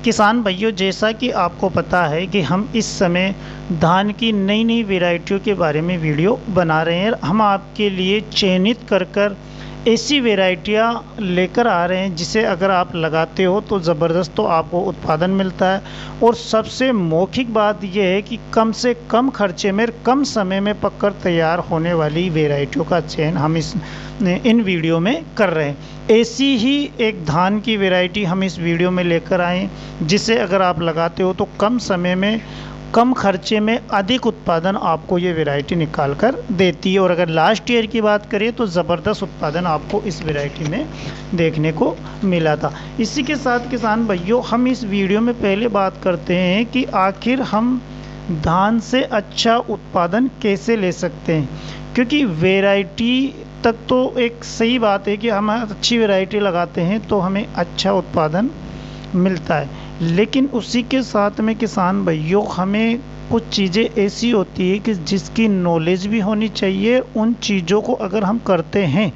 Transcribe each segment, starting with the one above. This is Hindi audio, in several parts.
किसान भाइयों, जैसा कि आपको पता है कि हम इस समय धान की नई नई वैरायटियों के बारे में वीडियो बना रहे हैं। हम आपके लिए चयनित कर कर ऐसी वैरायटियाँ लेकर आ रहे हैं जिसे अगर आप लगाते हो तो ज़बरदस्त तो आपको उत्पादन मिलता है। और सबसे मौखिक बात यह है कि कम से कम खर्चे में कम समय में पककर तैयार होने वाली वैरायटियों का चयन हम इन वीडियो में कर रहे हैं। ऐसी ही एक धान की वैरायटी हम इस वीडियो में लेकर आए जिसे अगर आप लगाते हो तो कम समय में कम खर्चे में अधिक उत्पादन आपको ये वैरायटी निकाल कर देती है। और अगर लास्ट ईयर की बात करें तो ज़बरदस्त उत्पादन आपको इस वैरायटी में देखने को मिला था। इसी के साथ किसान भाइयों, हम इस वीडियो में पहले बात करते हैं कि आखिर हम धान से अच्छा उत्पादन कैसे ले सकते हैं। क्योंकि वैरायटी तक तो एक सही बात है कि हम अच्छी वैरायटी लगाते हैं तो हमें अच्छा उत्पादन मिलता है, लेकिन उसी के साथ में किसान भाइयों हमें कुछ चीज़ें ऐसी होती है कि जिसकी नॉलेज भी होनी चाहिए। उन चीज़ों को अगर हम करते हैं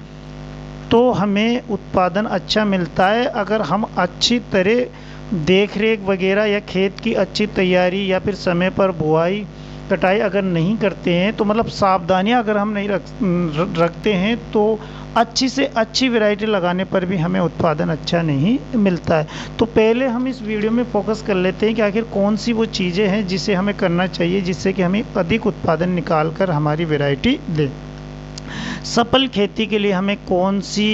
तो हमें उत्पादन अच्छा मिलता है। अगर हम अच्छी तरह देख रेख वगैरह या खेत की अच्छी तैयारी या फिर समय पर बुआई कटाई अगर नहीं करते हैं तो मतलब सावधानियां अगर हम नहीं रखते हैं तो अच्छी से अच्छी वैरायटी लगाने पर भी हमें उत्पादन अच्छा नहीं मिलता है। तो पहले हम इस वीडियो में फोकस कर लेते हैं कि आखिर कौन सी वो चीज़ें हैं जिसे हमें करना चाहिए जिससे कि हमें अधिक उत्पादन निकाल कर हमारी वैरायटी दे। सफल खेती के लिए हमें कौन सी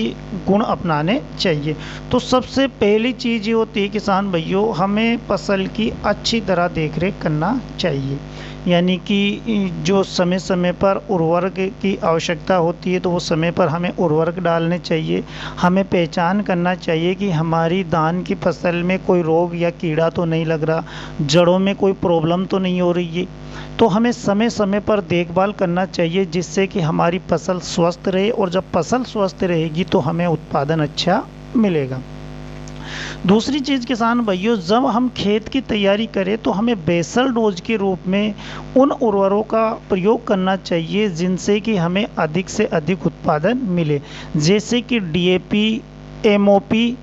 गुण अपनाने चाहिए। तो सबसे पहली चीज़ ये होती है किसान भाइयों, हमें फसल की अच्छी तरह देख रेख करना चाहिए। यानी कि जो समय समय पर उर्वरक की आवश्यकता होती है तो वो समय पर हमें उर्वरक डालने चाहिए। हमें पहचान करना चाहिए कि हमारी धान की फसल में कोई रोग या कीड़ा तो नहीं लग रहा, जड़ों में कोई प्रॉब्लम तो नहीं हो रही है। तो हमें समय समय पर देखभाल करना चाहिए जिससे कि हमारी फसल स्वस्थ रहे, और जब फसल स्वस्थ रहेगी तो हमें उत्पादन अच्छा मिलेगा। दूसरी चीज़ किसान भाइयों, जब हम खेत की तैयारी करें तो हमें बेसल डोज के रूप में उन उर्वरकों का प्रयोग करना चाहिए जिनसे कि हमें अधिक से अधिक उत्पादन मिले, जैसे कि डीएपी, एमओपी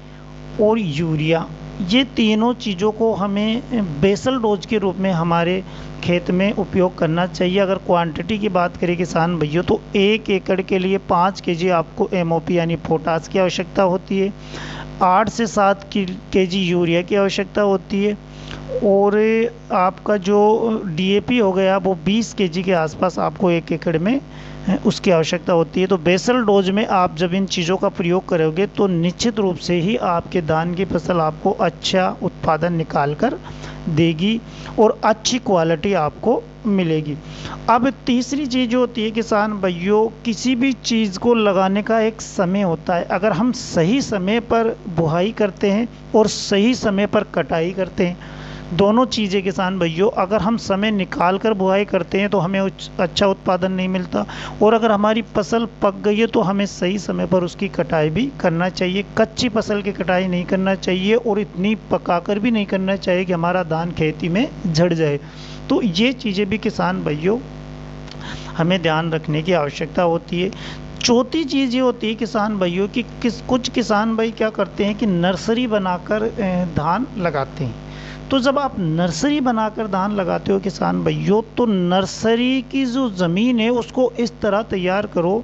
और यूरिया। ये तीनों चीज़ों को हमें बेसल डोज के रूप में हमारे खेत में उपयोग करना चाहिए। अगर क्वांटिटी की बात करें किसान भैया तो 1 एकड़ के लिए 5 केजी आपको एमओपी यानी पोटास की आवश्यकता होती है, 8 से 7 केजी यूरिया की आवश्यकता होती है, और आपका जो डीएपी हो गया वो 20 केजी के आसपास आपको 1 एकड़ में उसकी आवश्यकता होती है। तो बेसल डोज में आप जब इन चीज़ों का प्रयोग करोगे तो निश्चित रूप से ही आपके धान की फसल आपको अच्छा उत्पादन निकाल कर देगी और अच्छी क्वालिटी आपको मिलेगी। अब तीसरी चीज़ जो होती है किसान भाइयों, किसी भी चीज़ को लगाने का एक समय होता है। अगर हम सही समय पर बुआई करते हैं और सही समय पर कटाई करते हैं, दोनों चीज़ें किसान भाइयों, अगर हम समय निकाल कर बुआई करते हैं तो हमें अच्छा उत्पादन नहीं मिलता, और अगर हमारी फसल पक गई है तो हमें सही समय पर उसकी कटाई भी करना चाहिए। कच्ची फसल की कटाई नहीं करना चाहिए और इतनी पकाकर भी नहीं करना चाहिए कि हमारा धान खेती में झड़ जाए। तो ये चीज़ें भी किसान भाइयों हमें ध्यान रखने की आवश्यकता होती है। चौथी चीज़ ये होती है किसान भाइयों कि कुछ किसान भाई क्या करते हैं कि नर्सरी बनाकर धान लगाते हैं। तो जब आप नर्सरी बनाकर धान लगाते हो किसान भाइयों, तो नर्सरी की जो ज़मीन है उसको इस तरह तैयार करो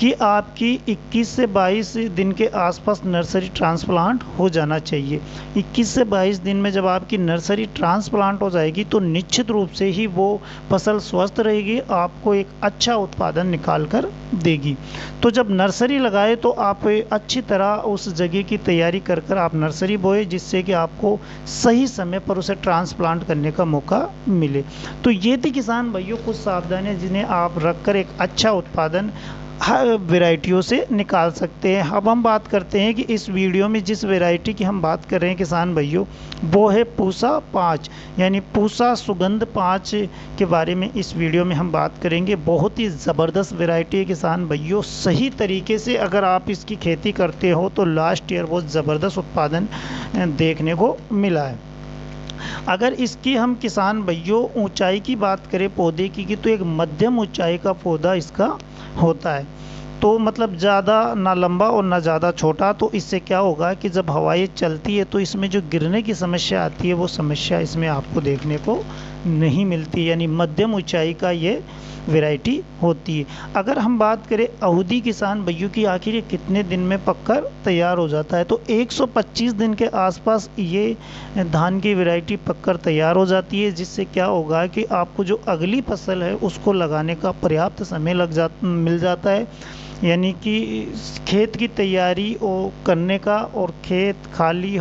कि आपकी 21 से 22 दिन के आसपास नर्सरी ट्रांसप्लांट हो जाना चाहिए। 21 से 22 दिन में जब आपकी नर्सरी ट्रांसप्लांट हो जाएगी तो निश्चित रूप से ही वो फसल स्वस्थ रहेगी, आपको एक अच्छा उत्पादन निकाल कर देगी। तो जब नर्सरी लगाए तो आप अच्छी तरह उस जगह की तैयारी कर कर आप नर्सरी बोए जिससे कि आपको सही समय पर उसे ट्रांसप्लांट करने का मौका मिले। तो ये थी किसान भाइयों कुछ सावधानियाँ जिन्हें आप रखकर एक अच्छा उत्पादन हर वैरायटियों से निकाल सकते हैं। अब हम बात करते हैं कि इस वीडियो में जिस वैरायटी की हम बात कर रहे हैं किसान भाइयों, वो है पूसा 5 यानी पूसा सुगंध 5 के बारे में इस वीडियो में हम बात करेंगे। बहुत ही ज़बरदस्त वैरायटी है किसान भाइयों। सही तरीके से अगर आप इसकी खेती करते हो तो लास्ट ईयर बहुत ज़बरदस्त उत्पादन देखने को मिला है। अगर इसकी हम किसान भाइयों ऊंचाई की बात करें पौधे की तो एक मध्यम ऊंचाई का पौधा इसका होता है। तो मतलब ज़्यादा ना लंबा और ना ज़्यादा छोटा। तो इससे क्या होगा कि जब हवाएं चलती है तो इसमें जो गिरने की समस्या आती है वो समस्या इसमें आपको देखने को नहीं मिलती, यानी मध्यम ऊंचाई का ये वैरायटी होती है। अगर हम बात करें अवधि किसान भाइयों की, आखिर ये कितने दिन में पककर तैयार हो जाता है, तो 125 दिन के आसपास ये धान की वैरायटी पककर तैयार हो जाती है, जिससे क्या होगा कि आपको जो अगली फसल है उसको लगाने का पर्याप्त समय मिल जाता है। यानी कि खेत की तैयारी करने का, और खेत खाली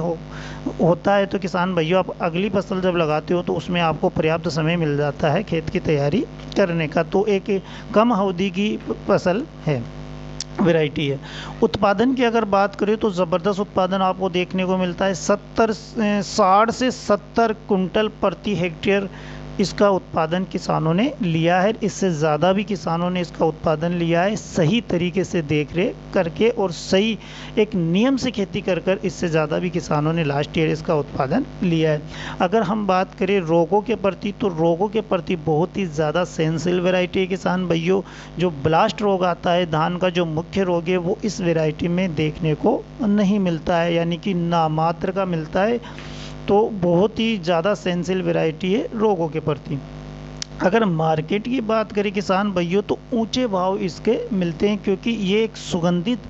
होता है तो किसान भाइयों आप अगली फसल जब लगाते हो तो उसमें आपको पर्याप्त समय मिल जाता है खेत की तैयारी करने का। तो एक कम अवधि की फसल है, वैरायटी है। उत्पादन की अगर बात करें तो ज़बरदस्त उत्पादन आपको देखने को मिलता है। 60 से 70 कुंटल प्रति हेक्टेयर इसका उत्पादन किसानों ने लिया है। इससे ज़्यादा भी किसानों ने इसका उत्पादन लिया है, सही तरीके से देख रेख करके और सही एक नियम से खेती कर इससे ज़्यादा भी किसानों ने लास्ट ईयर इसका उत्पादन लिया है। अगर हम बात करें रोगों के प्रति, तो रोगों के प्रति बहुत ही ज़्यादा सेंसिटिव वैरायटी है किसान भाइयों। जो ब्लास्ट रोग आता है धान का, जो मुख्य रोग है, वो इस वैरायटी में देखने को नहीं मिलता है, यानी कि नामात्र का मिलता है। तो बहुत ही ज़्यादा सेंसिटिव वैरायटी है रोगों के प्रति। अगर मार्केट की बात करें किसान भाइयों, तो ऊंचे भाव इसके मिलते हैं, क्योंकि ये एक सुगंधित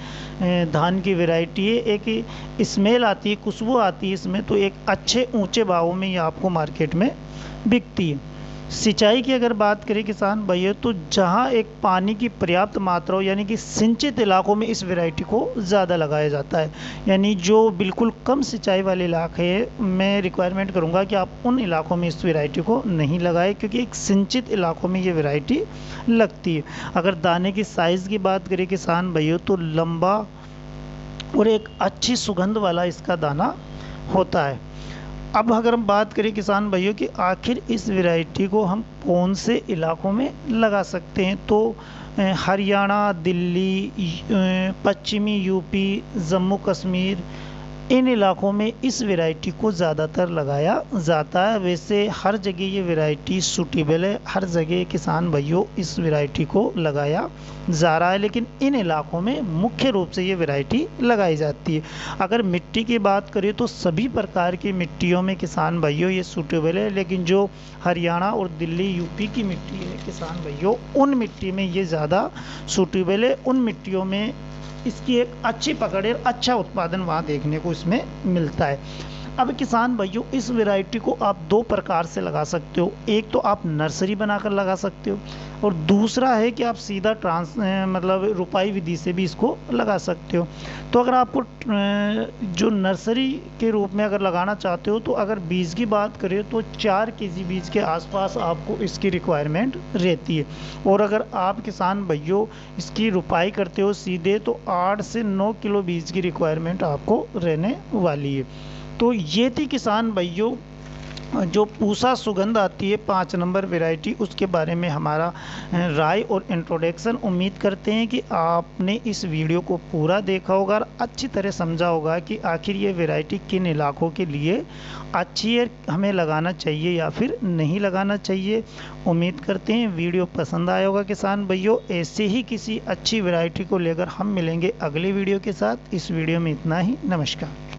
धान की वैरायटी है। एक स्मेल आती है, खुशबू आती है इसमें, तो एक अच्छे ऊंचे भावों में ये आपको मार्केट में बिकती है। सिंचाई की अगर बात करें किसान भाइयों, तो जहां एक पानी की पर्याप्त मात्रा हो, यानी कि सिंचित इलाकों में इस वैरायटी को ज़्यादा लगाया जाता है। यानी जो बिल्कुल कम सिंचाई वाले इलाके हैं, मैं रिक्वायरमेंट करूंगा कि आप उन इलाकों में इस वैरायटी को नहीं लगाएं, क्योंकि एक सिंचित इलाकों में ये वैरायटी लगती है। अगर दाने की साइज़ की बात करें किसान भाइयों, तो लंबा और एक अच्छी सुगंध वाला इसका दाना होता है। अब अगर हम बात करें किसान भाइयों कि आखिर इस वैरायटी को हम कौन से इलाकों में लगा सकते हैं, तो हरियाणा, दिल्ली, पश्चिमी यूपी, जम्मू कश्मीर, इन इलाकों में इस वैरायटी को ज़्यादातर लगाया जाता है। वैसे हर जगह ये वैरायटी सूटेबल है, हर जगह किसान भाइयों इस वैरायटी को लगाया जा रहा है, लेकिन इन इलाकों में मुख्य रूप से ये वैरायटी लगाई जाती है। अगर मिट्टी की बात करें तो सभी प्रकार की मिट्टियों में किसान भाइयों ये सूटेबल है, लेकिन जो हरियाणा और दिल्ली, यूपी की मिट्टी है किसान भाइयों, उन मिट्टी में ये ज़्यादा सूटेबल है। उन मिट्टियों में इसकी एक अच्छी पकड़ है, अच्छा उत्पादन वहाँ देखने को इसमें मिलता है। अब किसान भाइयों इस वैरायटी को आप दो प्रकार से लगा सकते हो। एक तो आप नर्सरी बनाकर लगा सकते हो, और दूसरा है कि आप सीधा मतलब रुपाई विधि से भी इसको लगा सकते हो। तो अगर आपको जो नर्सरी के रूप में अगर लगाना चाहते हो, तो अगर बीज की बात करें तो 4 केजी बीज के आसपास आपको इसकी रिक्वायरमेंट रहती है। और अगर आप किसान भाइयों इसकी रुपाई करते हो सीधे, तो 8 से 9 किलो बीज की रिक्वायरमेंट आपको रहने वाली है। तो ये थी किसान भाइयों जो पूसा सुगंध आती है 5 नंबर वैरायटी, उसके बारे में हमारा राय और इंट्रोडक्शन। उम्मीद करते हैं कि आपने इस वीडियो को पूरा देखा होगा और अच्छी तरह समझा होगा कि आखिर ये वैरायटी किन इलाकों के लिए अच्छी है, हमें लगाना चाहिए या फिर नहीं लगाना चाहिए। उम्मीद करते हैं वीडियो पसंद आया होगा किसान भाइयों। ऐसे ही किसी अच्छी वैरायटी को लेकर हम मिलेंगे अगले वीडियो के साथ। इस वीडियो में इतना ही। नमस्कार।